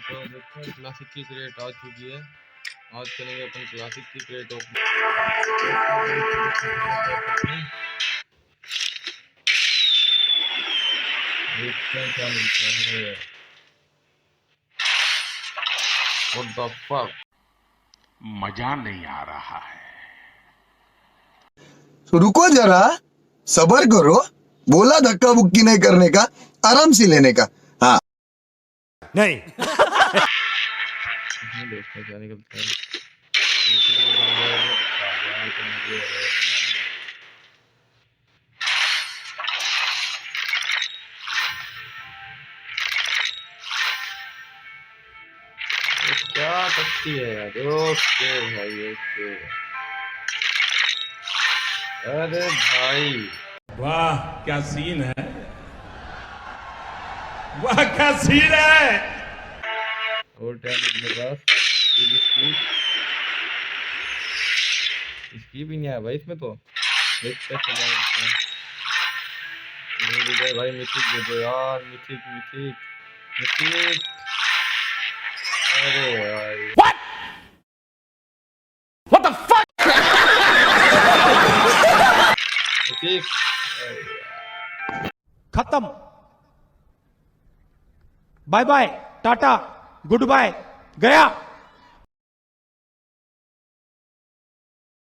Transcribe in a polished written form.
तो देखते हैं क्लासिक की क्रेट आ चुकी है। आज करेंगे अपन क्लासिक की क्रेट ओपनिंग। देखते हैं क्या मिलता है। What the fuck? मजा नहीं आ रहा है। रुको जरा, सबर करो। बोला धक्का बुक्की नहीं करने का, आराम से लेने का। हाँ नहीं। इसमें देखते हैं क्या निकलता है। क्या पत्ती है यार। ओके भाई ओके। अरे भाई वाह क्या सीन है, वाह क्या सीन है। और क्या अपने पास इसकी भी नहीं आया भाई इसमें तो। देखते हैं क्या होता है। नहीं भाई मिथिक दे दो यार। Mythic mythic mythic. अरे भाई मिथिक। अरे यार। खत्म। Bye bye, tata, good bye, गया।